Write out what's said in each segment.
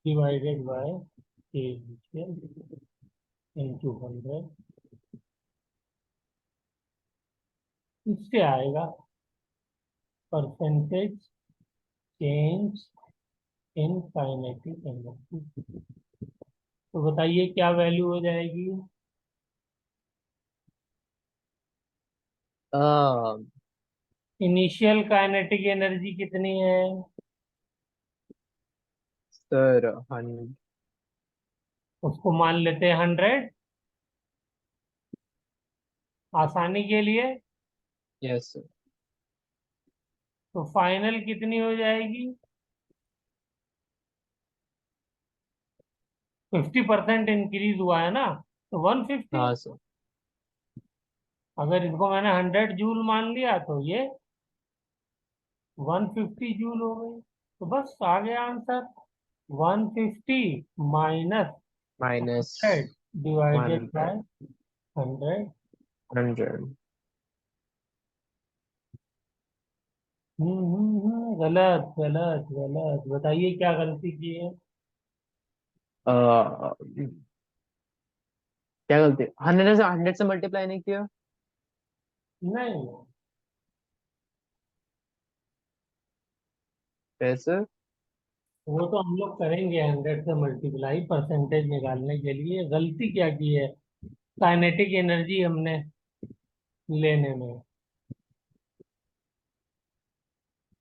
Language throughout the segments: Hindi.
डिवाइडेड बाय के इंटू 100, इससे आएगा percentage change in kinetic energy. तो बताइए क्या वैल्यू हो जाएगी। इनिशियल काइनेटिक एनर्जी कितनी है। सर उसको मान लेते हैं 100 आसानी के लिए। Yes sir. तो फाइनल कितनी हो जाएगी। 50% इंक्रीज हुआ है ना, तो 150। हाँ सर। अगर इसको मैंने 100 जूल मान लिया तो ये 150 जूल हो गई। तो बस आ गया answer. 150 minus minus 100 divided 100। By 100। 100। गलत गलत गलत, बताइए क्या गलती की है। क्या गलती, 100 से मल्टीप्लाई नहीं किया। नहीं, कैसे? वो तो हम लोग करेंगे 100 से मल्टीप्लाई परसेंटेज निकालने के लिए। गलती क्या की है, काइनेटिक एनर्जी हमने लेने में।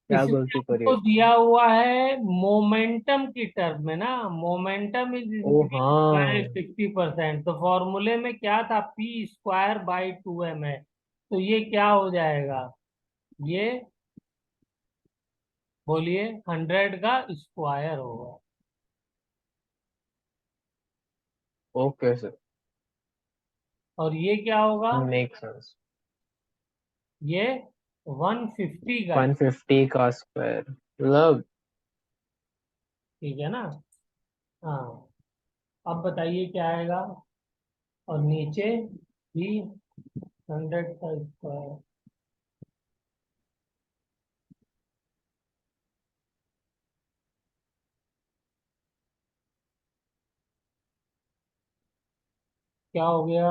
क्या इसमें गलती करी हमको है? दिया हुआ है मोमेंटम की टर्म में ना, मोमेंटम इज ओ इंक्रीज बाय हाँ। 60%। तो फॉर्मूले में क्या था, p² बाई 2m है। तो ये क्या हो जाएगा, ये बोलिए 100 का स्क्वायर होगा। Okay sir. और ये क्या होगा, मेक सेंस। ये 150 का। 150 का स्क्वायर मतलब। ठीक है ना। हाँ, अब बताइए क्या आएगा। और नीचे भी 100 का स्क्वायर। क्या हो गया।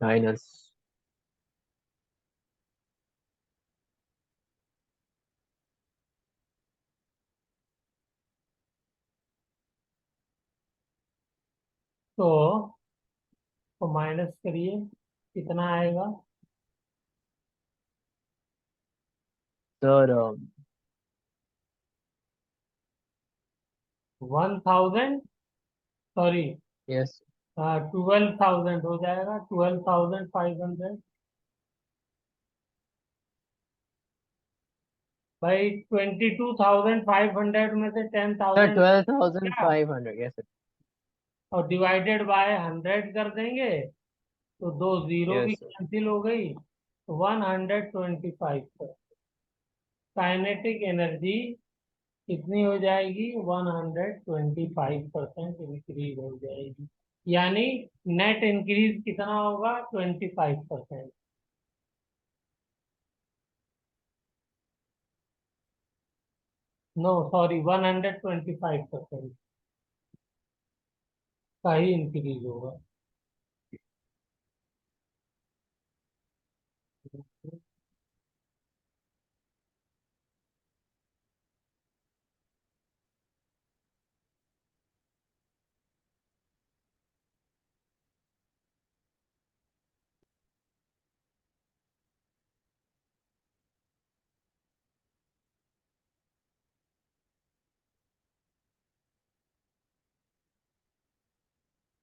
माइनस। तो माइनस करिए, कितना आएगा। Sir 1000, sorry, yes. 12,000 हो जाएगा, 12,500। भाई 22,500 में से सर 10,000 क्या, 12,500 यस सर। और डिवाइडेड बाय 100 कर देंगे तो दो जीरो भी यस सर। कैंसिल हो गई। तो 125 काइनेटिक एनर्जी कितनी हो जाएगी, 125% इंक्रीज हो जाएगी। यानी नेट इंक्रीज कितना होगा, 25%। नो सॉरी, 125% का ही इंक्रीज होगा।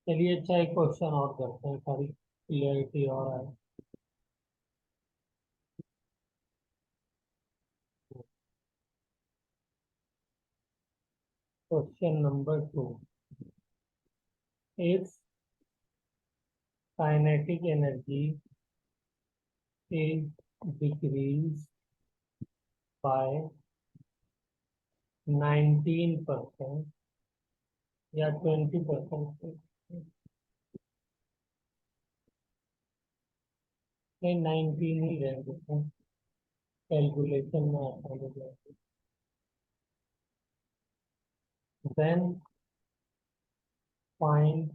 चलिए अच्छा, एक क्वेश्चन और करते हैं, सारी क्लियरिटी और आए। Question number 2 is kinetic energy is decrease by 19% या 20%, नहीं 19 ही रह देते हैं, कैलकुलेशन में आसान हो जाएगा। Then find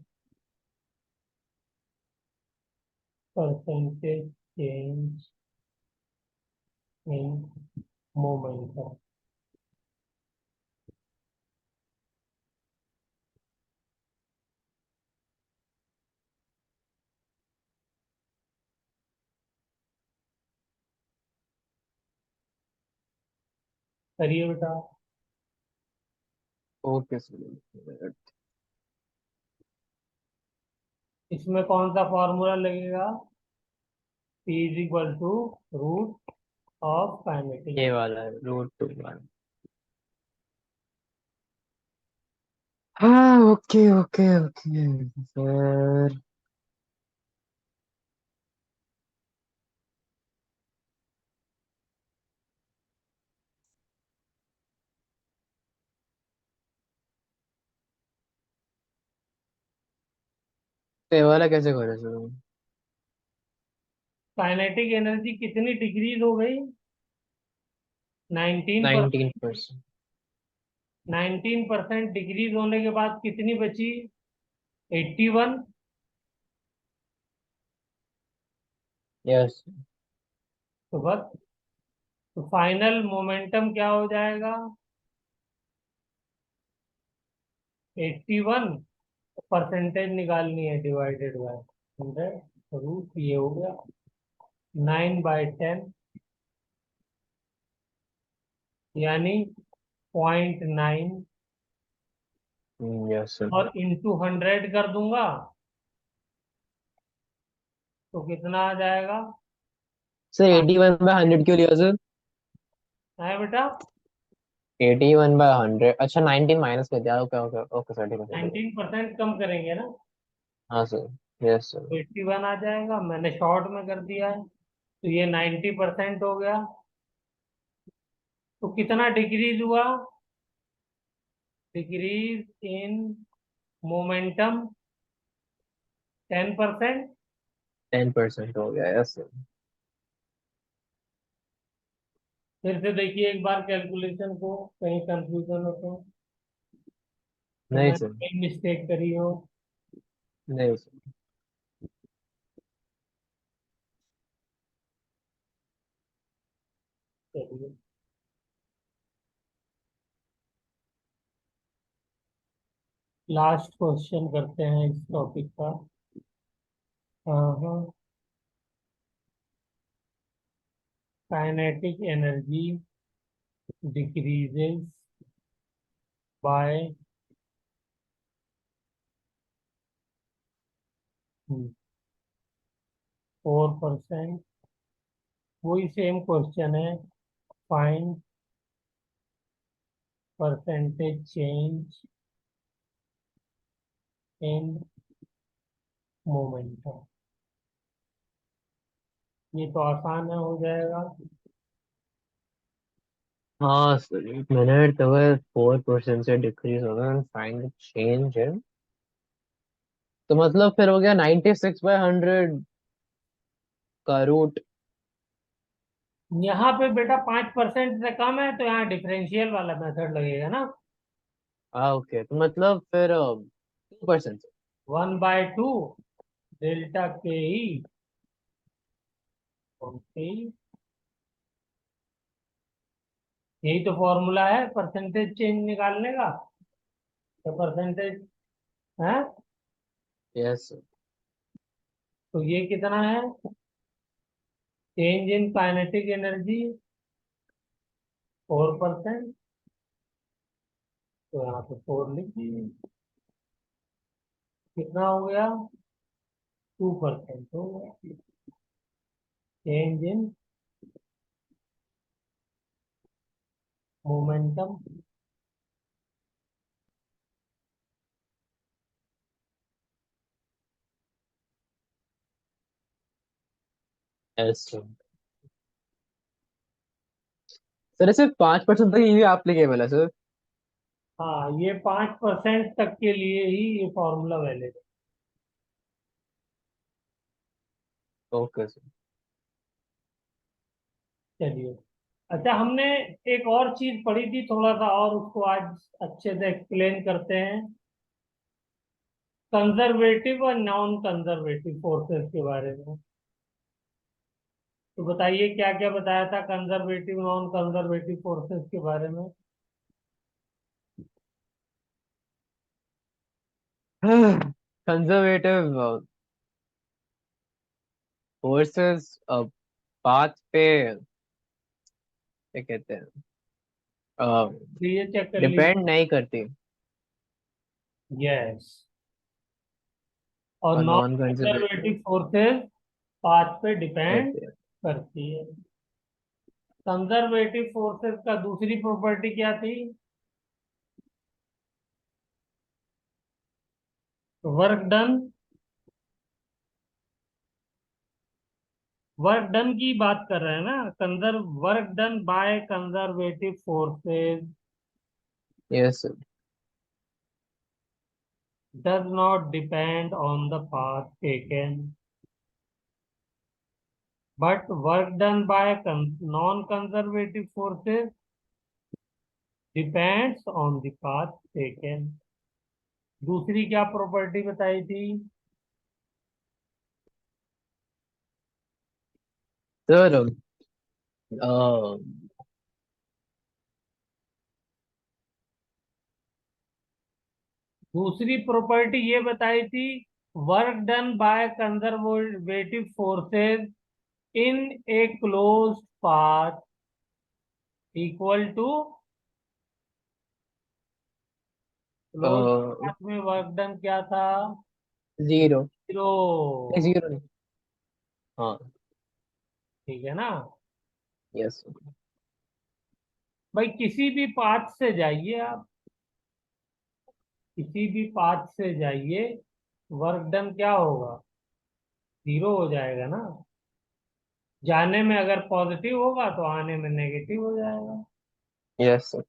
percentage change in momentum. करिए बेटा। Okay sir. इसमें कौन सा फॉर्मूला लगेगा? P is equal to root of kinetic. ये वाला है √2 1। हाँ ओके ओके ओके सर। तो ये वाला कैसे करे सर? काइनेटिक एनर्जी कितनी डिक्रीज हो गई? 19%। 19%। 19% डिक्रीज होने के बाद कितनी बची? 81। यस। तो बस, तो फाइनल मोमेंटम क्या हो जाएगा? 81। परसेंटेज निकालनी है, डिवाइडेड बाय 100। रूट ये हो गया 9/10, यानी 0.9, यस सर। और इंटू 100 कर दूंगा तो कितना आ जाएगा? सर 81/100 क्यों लिया सर? है बेटा, 81/100, अच्छा 19 माइनस कर दिया। ओके ओके ओके सर, ठीक है सर, ठीक है। 19% कम करेंगे ना, हाँ सर। Yes sir. 81 आ जाएगा। मैंने शॉर्ट में कर दिया है, तो ये 90% हो गया। तो कितना डिक्रीज हुआ? Decrease in momentum 10%। 10% हो गया। Yes sir. फिर से देखिए एक बार कैलकुलेशन को, कहीं कंफ्यूजन हो तो नहीं मैंने सर। कहीं मिस्टेक करी हो। नहीं सर। चलिए, लास्ट क्वेश्चन करते हैं इस टॉपिक का। हाँ हाँ। Kinetic energy decreases by 4%। वही सेम क्वेश्चन है, find percentage change in momentum. ये तो आसान है, हो जाएगा। हाँ सर, 1 मिनट तो 4% से डिक्रीज होगा एंड फाइंड चेंज है। तो मतलब फिर हो गया 96/100 का रूट। यहाँ पे बेटा 5% से कम है, तो यहाँ डिफरेंशियल वाला मेथड लगेगा ना। हाँ ओके, तो मतलब फिर 2%। 1/2 डेल्टा के ई। ओके, यही तो फॉर्मूला है परसेंटेज चेंज निकालने का। तो परसेंटेज है, यस सर। तो ये कितना है? चेंज इन काइनेटिक एनर्जी 4%, तो यहाँ पे 4 लिख दीजिए। कितना हो गया? 2% हो गया change in momentum. Yes sir, सिर्फ 5% तक ही एप्लीकेबल है सर। हाँ, ये 5% तक के लिए ही ये फॉर्मूला वैलिड है। Okay sir. चलिए। अच्छा, हमने एक और चीज पढ़ी थी थोड़ा सा, और उसको आज अच्छे से एक्सप्लेन करते हैं। कंजर्वेटिव और नॉन कंजर्वेटिव फोर्सेस के बारे में। तो बताइए क्या क्या बताया था कंजर्वेटिव नॉन कंजर्वेटिव फोर्सेस के बारे में। कंजर्वेटिव फोर्सेस पाथ पे क्या कहते हैं, तो ये चेक कर लीजिए। डिपेंड नहीं करती। यस। और और non non conservative conservative forces path पे डिपेंड करती है। करती है। कंजर्वेटिव फोर्सेस का दूसरी प्रॉपर्टी क्या थी? Work done. वर्क डन की बात कर रहे हैं ना, work done by conservative forces yes sir. does not depend on the path taken, but work done by non-conservative forces depends on the path taken. दूसरी क्या प्रॉपर्टी बताई थी? सर दूसरी प्रॉपर्टी ये बताई थी, work done by conservative forces in a closed path equal to, closed path में वर्क डन क्या था? जीरो। जीरो। जीरो नहीं। हाँ। ठीक है ना? यस। भाई किसी भी पाथ से जाइए आप, किसी भी पाथ से जाइए, वर्क डन क्या होगा? जीरो हो जाएगा ना। जाने में अगर पॉजिटिव होगा तो आने में नेगेटिव हो जाएगा। Yes sir.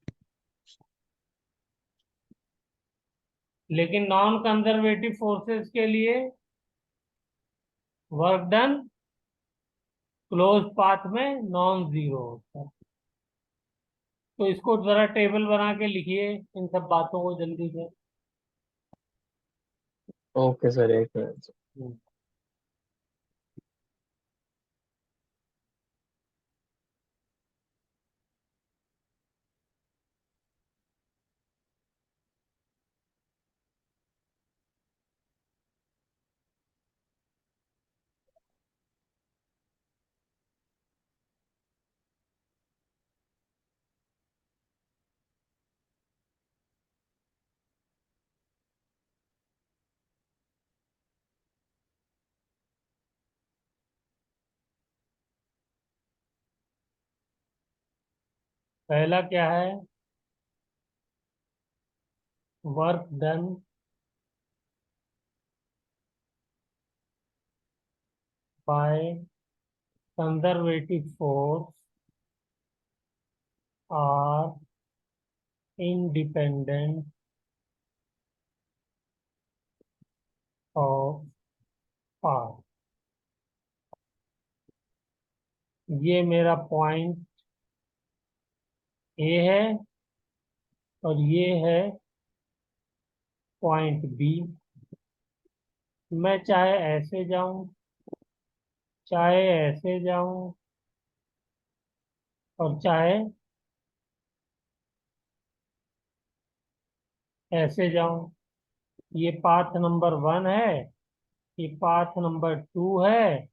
लेकिन नॉन कंजर्वेटिव फोर्सेस के लिए वर्क डन क्लोज पाथ में नॉन जीरो होता है। तो इसको जरा टेबल बना के लिखिए इन सब बातों को जल्दी से। ओके सर, एक मिनट। हम्म। पहला क्या है? Work done by conservative force are independent of path. ये मेरा पॉइंट ए है, और ये है पॉइंट बी। मैं चाहे ऐसे जाऊं, चाहे ऐसे जाऊं, और चाहे ऐसे जाऊं, ये पाथ नंबर 1 है, ये पाथ नंबर 2 है,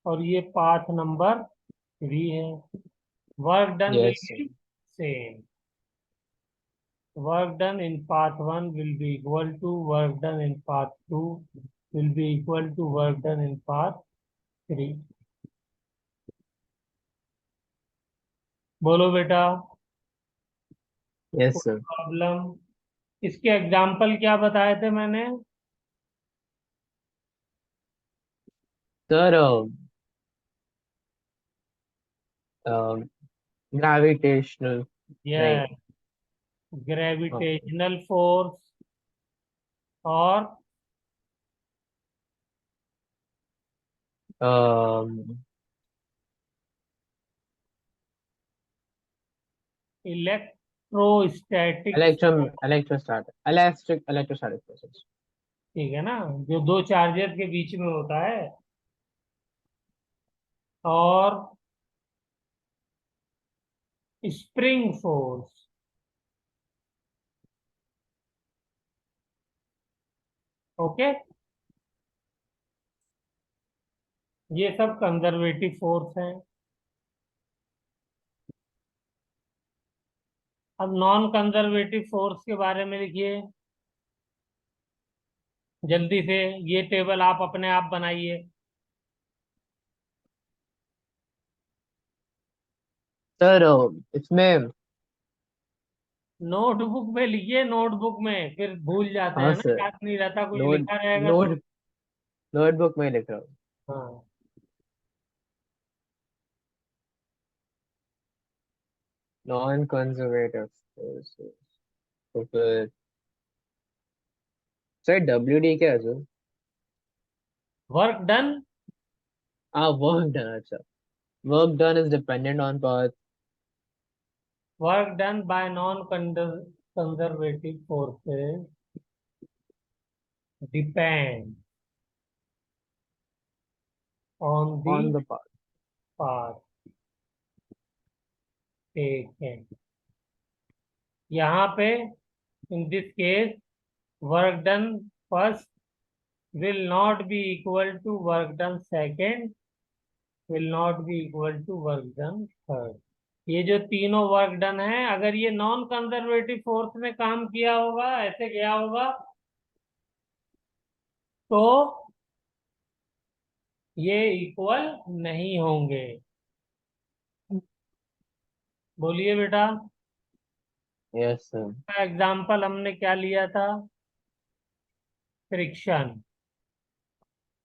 और ये पाथ नंबर 3 है। Work done will yes B same. Work done in path 1 will be equal to work done in path 2 will be equal to work done in path 3। बोलो बेटा। यस कोई सर। प्रॉब्लम? इसके एग्जाम्पल क्या बताए थे मैंने? सर ग्रेविटेशनल नहीं। यस, ग्रेविटेशनल फोर्स और इलेक्ट्रोस्टैटिक फोर्स। Electrostatic process. ठीक है ना, जो दो चार्जेस के बीच में होता है। और स्प्रिंग फोर्स। ओके, ये सब कंजर्वेटिव फोर्स हैं। अब नॉन कंजर्वेटिव फोर्स के बारे में लिखिए जल्दी से। ये टेबल आप अपने आप बनाइए। सर इसमें। नोटबुक में लिखिए, नोटबुक में फिर भूल जाते हाँ हैं ना, सर। याद नहीं रहता, कुछ नोट लिखा रहेगा तो। नोट नोटबुक में लिख रहा हूँ। हाँ, नॉन कंजर्वेटिव। तो फिर सर WD क्या है सर? Work done. हाँ, वर्क डन। अच्छा, work done is dependent on path. Work done bye non conservative forces depend on the on the path. Path taken. यहाँ पे in this case work done first will not be equal to work done second, will not be equal to work done third। ये जो तीनों वर्क डन है, अगर ये नॉन कंजर्वेटिव फोर्स में काम किया होगा, ऐसे गया होगा, तो ये इक्वल नहीं होंगे। बोलिए बेटा। Yes sir. एग्जाम्पल हमने क्या लिया था? Friction.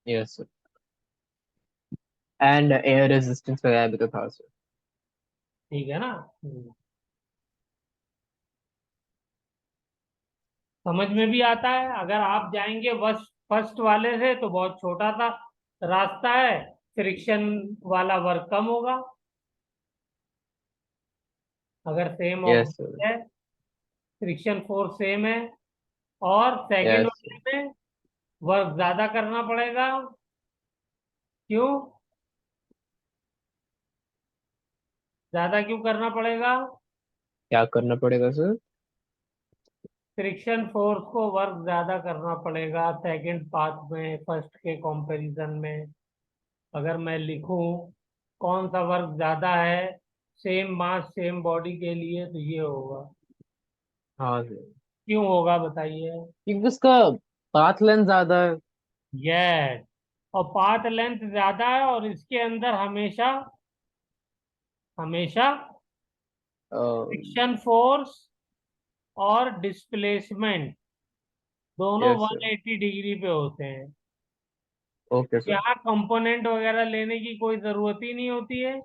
Yes sir. And air resistance वगैरह भी तो था सर। ठीक है ना। समझ में भी आता है। अगर आप जाएंगे बस फर्स्ट वाले से तो बहुत छोटा सा रास्ता है, फ्रिक्शन वाला वर्क कम होगा। अगर सेम यस ऑब्जेक्ट सर। है, फ्रिक्शन फोर्स सेम है, और सेकंड यस वाले में वर्क ज्यादा करना पड़ेगा। क्यों ज्यादा क्यों करना पड़ेगा? क्या करना पड़ेगा सर? फ्रिक्शन फोर्स को वर्क ज्यादा करना पड़ेगा सेकंड पाथ में फर्स्ट के कंपैरिजन में। अगर मैं लिखूं कौन सा वर्क ज्यादा है सेम मास सेम बॉडी के लिए, तो ये होगा। हाँ सर। क्यों होगा बताइए? क्योंकि उसका पाथ लेंथ ज्यादा है। यस, और पाथ लेंथ ज्यादा है, और इसके अंदर हमेशा हमेशा फ्रिक्शन फोर्स और डिस्प्लेसमेंट दोनों यस सर। 180 डिग्री पे होते हैं। Okay sir. यहाँ कंपोनेंट वगैरह लेने की कोई जरूरत ही नहीं होती है।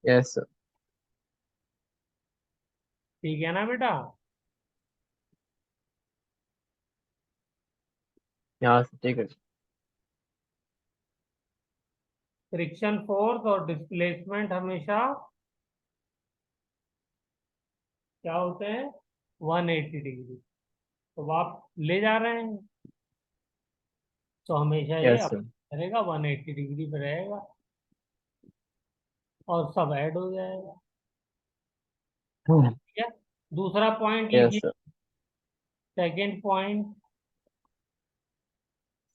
Yes sir. ठीक है ना बेटा। यहाँ से ठीक है। फ्रिक्शन फोर्स और डिस्प्लेसमेंट हमेशा क्या होते हैं? 180 डिग्री। तो आप ले जा रहे हैं तो हमेशा ये यस अप सर। रहेगा, 180 डिग्री पे रहेगा, और सब ऐड हो जाएगा। ठीक है। दूसरा पॉइंट यस लिखिए। Sir. Second point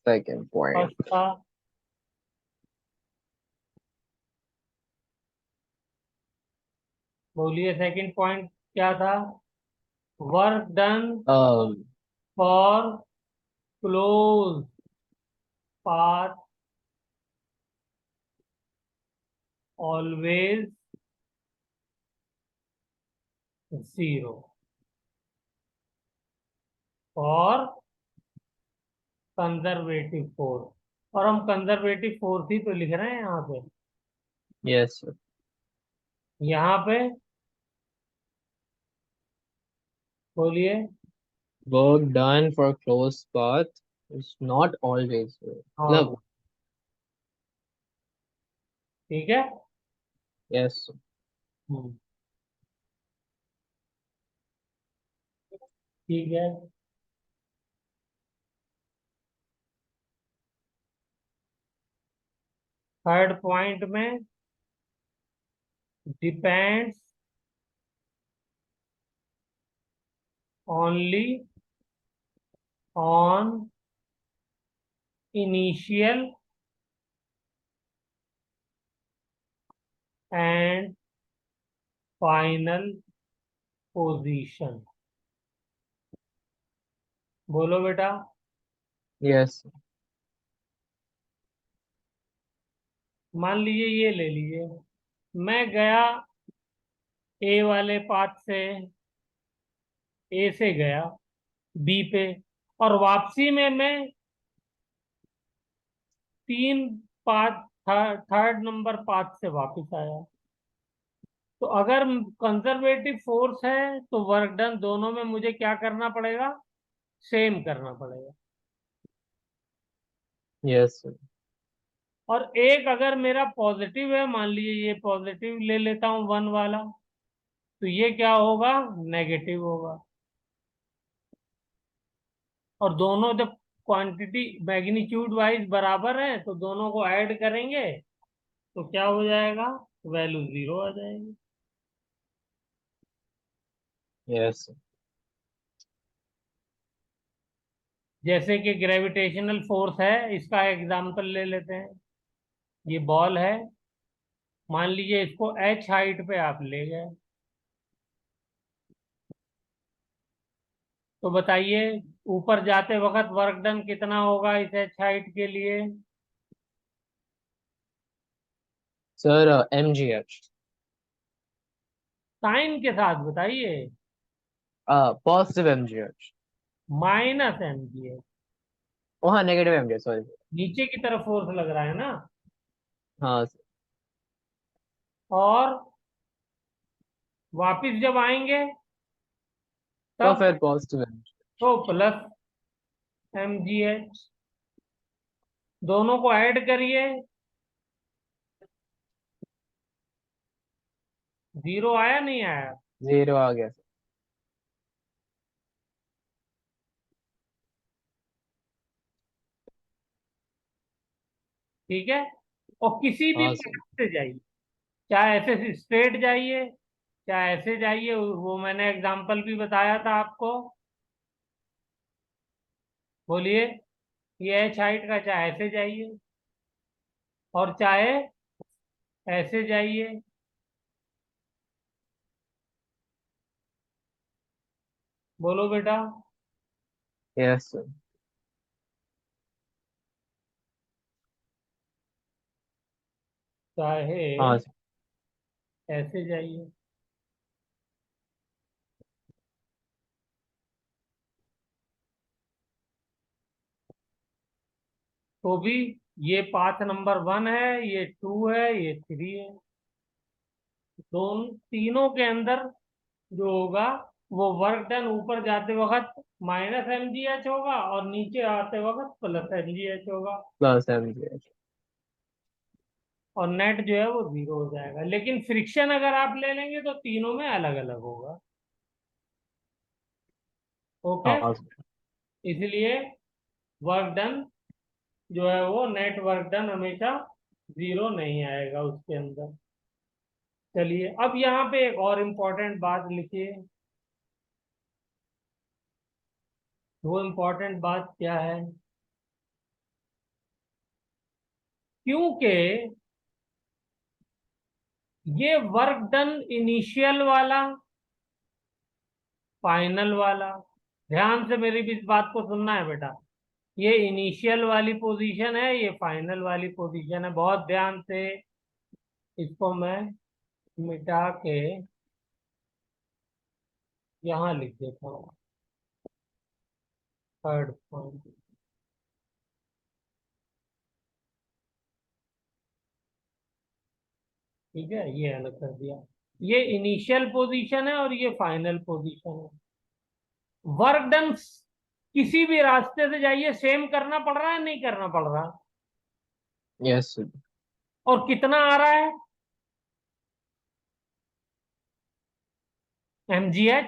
second first point. था। बोलिए सेकंड पॉइंट क्या था? Work done for close path always zero, और कंजर्वेटिव फोर्स और हम कंजर्वेटिव फोर्स ही तो लिख रहे हैं यहाँ पे। Yes sir. यहाँ पे बोलिए। Work done for close path is not always, हाँ मतलब। ठीक है। यस। हम्म, ठीक है। थर्ड पॉइंट में depends only on initial and final position. बोलो बेटा। यस। मान लीजिए ये ले लीजिए, मैं गया ए वाले पाथ से, ए से गया बी पे, और वापसी में मैं तीन पाथ, थर्ड नंबर पाथ से वापस आया। तो अगर कंजर्वेटिव फोर्स है तो वर्क डन दोनों में मुझे क्या करना पड़ेगा? सेम करना पड़ेगा। Yes sir. और एक अगर मेरा पॉजिटिव है, मान लीजिए ये पॉजिटिव ले लेता हूं वन वाला, तो ये क्या होगा? नेगेटिव होगा। और दोनों जब क्वांटिटी मैग्नीट्यूड वाइज बराबर है तो दोनों को ऐड करेंगे तो क्या हो जाएगा? वैल्यू जीरो आ जाएगी। यस। जैसे कि ग्रेविटेशनल फोर्स है, इसका एग्जांपल ले लेते हैं। ये बॉल है, मान लीजिए इसको एच हाइट पे आप ले गए, तो बताइए ऊपर जाते वक्त वर्क डन कितना होगा इस एच हाइट के लिए? Sir mgh। साइन के साथ बताइए। Positive mgh। Minus M G है। ओ हाँ, नेगेटिव mgh, सॉरी। नीचे की तरफ फोर्स लग रहा है ना। हाँ sir। और वापिस जब आएंगे तो तब फिर पॉजिटिव mgh। तो प्लस एम जी एच, दोनों को ऐड करिए, जीरो आया नहीं आया? जीरो आ गया सर। ठीक है। और किसी भी हाँ सर। पाथ से जाइए, चाहे ऐसे स्ट्रेट जाइए, चाहे ऐसे जाइए, वो मैंने एग्जांपल भी बताया था आपको। बोलिए। ये एच हाइट का, चाहे ऐसे जाइए और चाहे ऐसे जाइए। बोलो बेटा। Yes sir. चाहे हाँ सर। ऐसे जाइए। तो भी ये पाथ नंबर वन है, ये टू है, ये थ्री है। दोनों तीनों के अंदर जो होगा वो वर्क डन ऊपर जाते वक्त माइनस एम जी एच होगा और नीचे आते वक्त प्लस एम जी एच होगा। Plus mgh। और नेट जो है वो जीरो हो जाएगा, लेकिन फ्रिक्शन अगर आप ले लेंगे तो तीनों में अलग अलग होगा। ओके। हाँ सर। इसलिए वर्क डन जो है वो नेट वर्क डन हमेशा जीरो नहीं आएगा उसके अंदर। चलिए अब यहाँ पे एक और इम्पोर्टेंट बात लिखिए। वो इम्पोर्टेंट बात क्या है? क्योंकि ये वर्क डन इनिशियल वाला, फाइनल वाला, ध्यान से मेरी भी इस बात को सुनना है बेटा। ये इनिशियल वाली पोजीशन है, ये फाइनल वाली पोजीशन है, बहुत ध्यान से। इसको मैं मिटा के यहाँ लिख देता हूँ। Third point. ठीक है, ये अलग कर दिया। ये इनिशियल पोजीशन है और ये फाइनल पोजीशन है। वर्क डन किसी भी रास्ते से जाइए सेम करना पड़ रहा है, नहीं करना पड़ रहा? यस और कितना आ रहा है? mgh।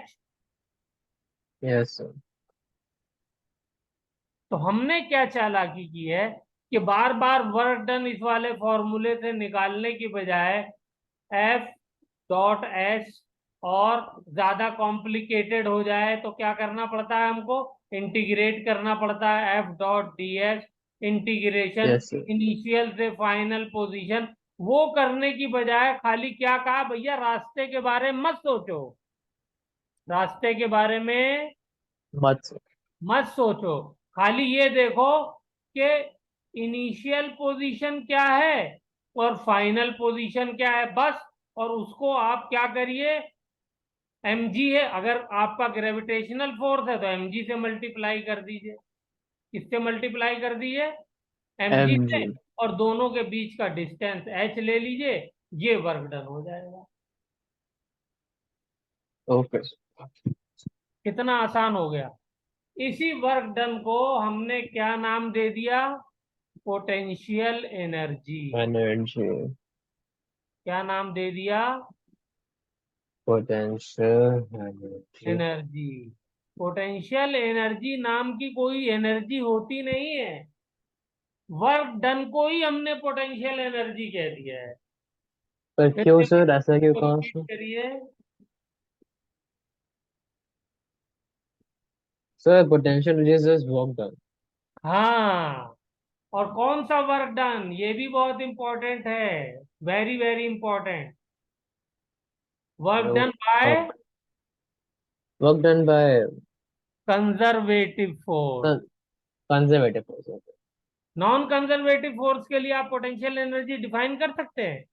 यस तो हमने क्या चालाकी की है कि बार बार वर्क डन इस वाले फॉर्मूले से निकालने की बजाय एफ डॉट एस, और ज्यादा कॉम्प्लिकेटेड हो जाए तो क्या करना पड़ता है हमको? इंटीग्रेट करना पड़ता है, F dot D S integration yes initial से फाइनल पोजीशन। वो करने की बजाय खाली क्या कहा भैया, रास्ते के बारे में मत सोचो, रास्ते के बारे में मत मत सोचो। खाली ये देखो कि इनिशियल पोजीशन क्या है और फाइनल पोजीशन क्या है, बस। और उसको आप क्या करिए, mg है, अगर आपका ग्रेविटेशनल फोर्स है तो mg से मल्टीप्लाई कर दीजिए। किससे मल्टीप्लाई कर दीजिए? एम mg जी। से। और दोनों के बीच का डिस्टेंस h ले लीजिए, ये वर्क डन हो जाएगा। ओके कितना आसान हो गया। इसी वर्क डन को हमने क्या नाम दे दिया? Potential energy. एनर्जी क्या नाम दे दिया? Potential energy. Energy. Potential energy नाम की कोई एनर्जी होती नहीं है, वर्क डन को ही हमने पोटेंशियल एनर्जी कह दिया है। पर फिर क्यों देखिए, सर, ऐसा क्यों कहा रिपीट सर? करिए। Sir potential energy is just work done. हाँ, और कौन सा वर्क डन, ये भी बहुत इंपॉर्टेंट है, very very important. Work done by work done by conservative force. Conservative force. Non conservative force के लिए आप पोटेंशियल एनर्जी डिफाइन कर सकते हैं।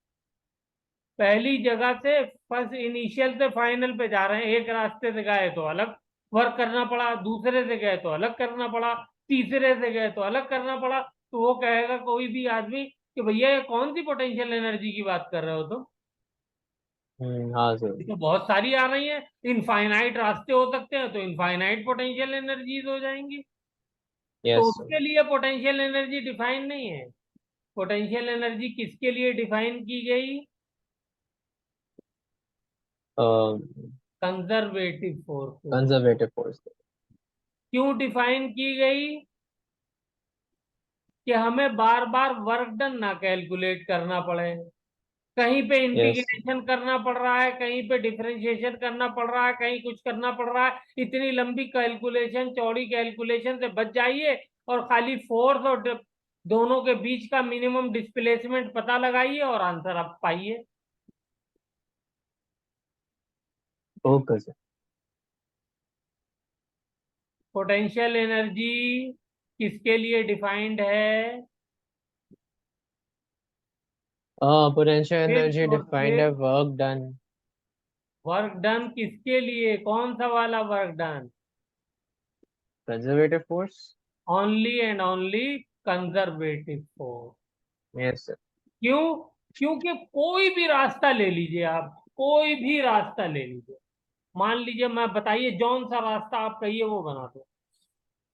पहली जगह से फर्स्ट इनिशियल से फाइनल पे जा रहे हैं, एक रास्ते से गए तो अलग वर्क करना पड़ा, दूसरे से गए तो अलग करना पड़ा, तीसरे से गए तो अलग करना पड़ा। तो वो कहेगा कोई भी आदमी कि भैया ये कौन सी पोटेंशियल एनर्जी की बात कर रहे हो तुम? हाँ सर। ये तो बहुत सारी आ रही हैं, इनफाइनाइट रास्ते हो सकते हैं, तो इनफाइनाइट पोटेंशियल एनर्जीज हो जाएंगी। तो यस उसके लिए पोटेंशियल एनर्जी डिफाइन नहीं है। पोटेंशियल एनर्जी किसके लिए डिफाइन की गई? कंजर्वेटिव फोर्स के लिए। Conservative force. क्यों डिफाइन की गई? कि हमें बार बार वर्क डन ना कैलकुलेट करना पड़े। कहीं पे यस इंटीग्रेशन करना पड़ रहा है, कहीं पे डिफरेंशिएशन करना पड़ रहा है, कहीं कुछ करना पड़ रहा है, इतनी लंबी कैलकुलेशन, चौड़ी कैलकुलेशन से बच जाइए और खाली फोर्स और दोनों के बीच का मिनिमम डिस्प्लेसमेंट पता लगाइए और आंसर आप पाइए। Okay sir. पोटेंशियल एनर्जी किसके लिए डिफाइंड है? पोटेंशियल एनर्जी फिर डिफाइंड है वर्क डन। वर्क डन किसके लिए, कौन सा वाला work done? Conservative force. Only and only conservative force. Yes sir. क्यों? क्योंकि कोई भी रास्ता ले लीजिए आप, कोई भी रास्ता ले लीजिए, मान लीजिए, मैं बताइए जौन सा रास्ता आप कहिए वो बना दो।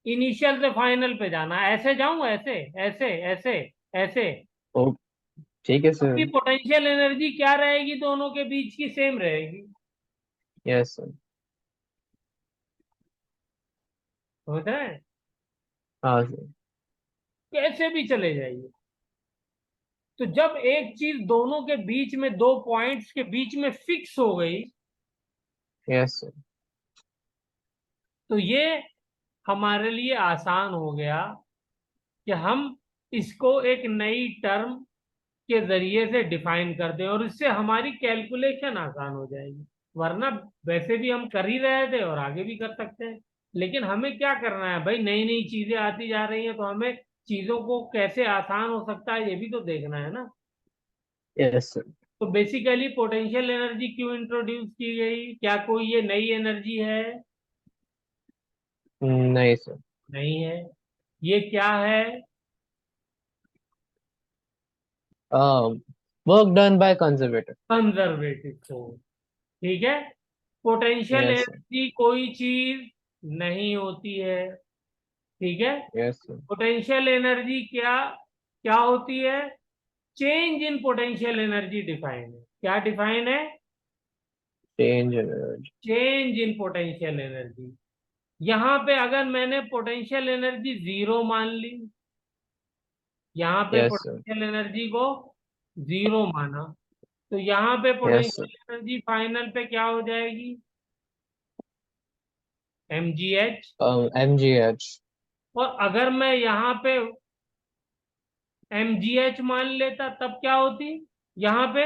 इनिशियल से फाइनल पे जाना, ऐसे जाऊं, ऐसे ऐसे ऐसे ऐसे, ओ ठीक है आपकी सर। पोटेंशियल एनर्जी क्या रहेगी? दोनों के बीच की सेम रहेगी। Yes sir. समझ रहे हैं? हाँ सर। कैसे भी चले जाइए। तो जब एक चीज दोनों के बीच में, दो पॉइंट्स के बीच में फिक्स हो गई, यस सर। तो ये हमारे लिए आसान हो गया कि हम इसको एक नई टर्म के जरिए से डिफाइन कर दें और इससे हमारी कैलकुलेशन आसान हो जाएगी। वरना वैसे भी हम कर ही रहे थे और आगे भी कर सकते हैं, लेकिन हमें क्या करना है भाई, नई नई चीजें आती जा रही हैं, तो हमें चीजों को कैसे आसान हो सकता है ये भी तो देखना है ना। Yes sir. तो बेसिकली पोटेंशियल एनर्जी क्यों इंट्रोड्यूस की गई? क्या कोई ये नई एनर्जी है? नहीं सर। नहीं है। ये क्या है? Work done by conservative. Conservative force. ठीक है। Potential yes sir. एनर्जी कोई चीज नहीं होती है। ठीक है। Yes sir. पोटेंशियल एनर्जी क्या क्या होती है? Change in potential energy define है। क्या डिफाइन है? Change energy. Change in potential energy. यहां पे अगर मैंने पोटेंशियल एनर्जी जीरो मान ली, यहाँ पे यस सर। पोटेंशियल एनर्जी को जीरो माना, तो यहाँ पे yes sir. Potential energy final पे क्या हो जाएगी? mgh। mgh। और अगर मैं यहाँ पे mgh मान लेता तब क्या होती यहाँ पे?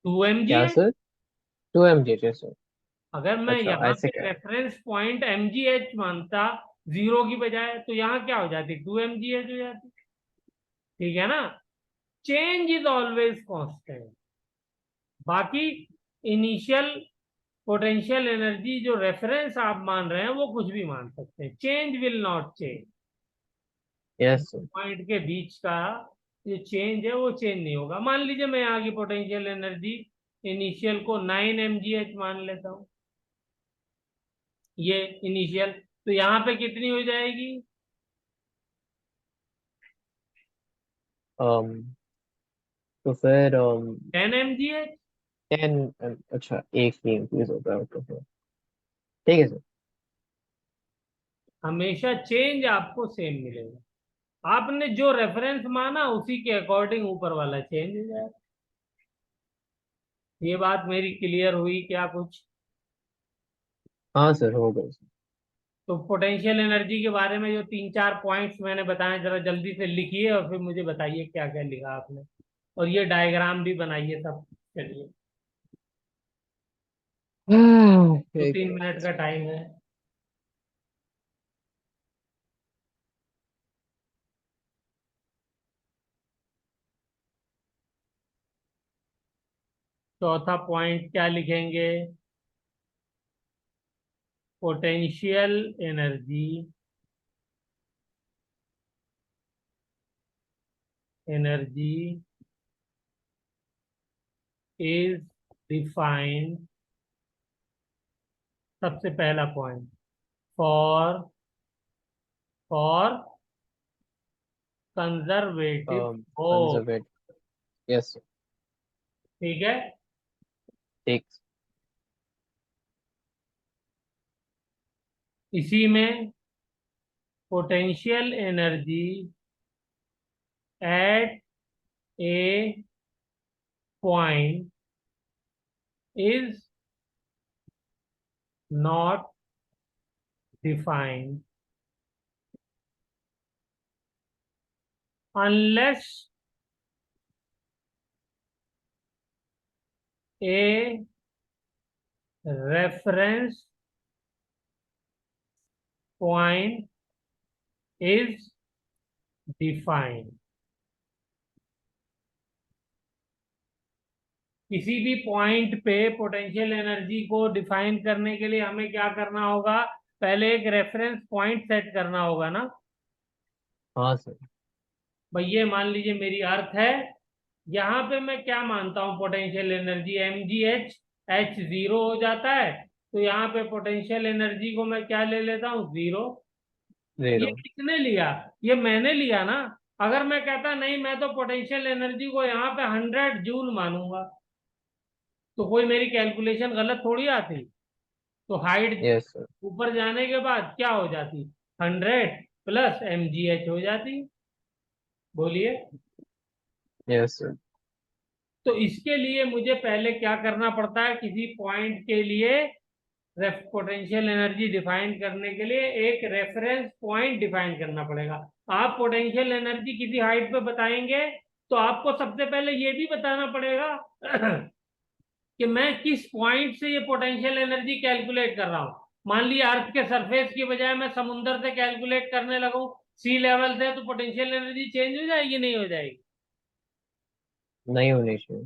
2 क्या mgh। Sir? 2 mgh। Yes sir. अगर मैं अच्छा यहाँ ऐसे पे क्या? रेफरेंस पॉइंट mgh मानता जीरो की बजाय, तो यहाँ क्या हो जाती? 2 mgh हो जाती। ठीक है ना? Change is always constant. बाकी इनिशियल पोटेंशियल एनर्जी जो रेफरेंस आप मान रहे हैं वो कुछ भी मान सकते हैं, change will not change. Yes sir. Point के बीच का जो चेंज है वो चेंज नहीं होगा। मान लीजिए मैं यहाँ की पोटेंशियल एनर्जी इनिशियल को 9 mgh मान लेता हूँ, ये इनिशियल, तो यहाँ पे कितनी हो जाएगी? तो फिर 10 mgh। 10। अच्छा एक ही इंक्रीज होता है तो फिर ठीक है सर। हमेशा चेंज आपको सेम मिलेगा। आपने जो रेफरेंस माना उसी के अकॉर्डिंग ऊपर वाला चेंज हो जाएगा। ये बात मेरी क्लियर हुई क्या कुछ? हाँ सर हो गए सर। तो पोटेंशियल एनर्जी के बारे में जो 3 4 पॉइंट्स मैंने बताए जरा जल्दी से लिखिए और फिर मुझे बताइए क्या क्या लिखा आपने। और ये डायग्राम भी बनाइए सब। चलिए, दो एक तीन मिनट मिनट। का टाइम है। चौथा पॉइंट क्या लिखेंगे? Potential energy energy is defined, सबसे पहला point, for for conservative force. Conservative. Yes sir. ठीक है। ठीक। इसी में potential energy at A point is not defined unless a reference point is defined. किसी भी पॉइंट पे पोटेंशियल एनर्जी को डिफाइन करने के लिए हमें क्या करना होगा? पहले एक रेफरेंस पॉइंट सेट करना होगा ना। हाँ सर। भाई ये मान लीजिए मेरी अर्थ है, यहाँ पे मैं क्या मानता हूँ? Potential energy mgh, h zero हो जाता है, तो यहाँ पे पोटेंशियल एनर्जी को मैं क्या ले लेता हूँ? जीरो। ये 0। किसने लिया? ये मैंने लिया ना। अगर मैं कहता नहीं मैं तो पोटेंशियल एनर्जी को यहाँ पे 100 जूल मानूंगा, तो कोई मेरी कैलकुलेशन गलत थोड़ी आती। तो हाइट यस सर। ऊपर जाने के बाद क्या हो जाती? 100 + mgh हो जाती। बोलिए। Yes sir. तो इसके लिए मुझे पहले क्या करना पड़ता है? किसी पॉइंट के लिए पोटेंशियल एनर्जी डिफाइन करने के लिए एक रेफरेंस पॉइंट डिफाइन करना पड़ेगा। आप पोटेंशियल एनर्जी किसी हाइट पे बताएंगे तो आपको सबसे पहले ये भी बताना पड़ेगा कि मैं किस पॉइंट से ये पोटेंशियल एनर्जी कैलकुलेट कर रहा हूं। मान लिया अर्थ के सरफेस की बजाय मैं समुद्र से कैलकुलेट करने लगूं, सी लेवल से, तो पोटेंशियल एनर्जी चेंज हो जाएगी नहीं हो जाएगी? नहीं होनी चाहिए।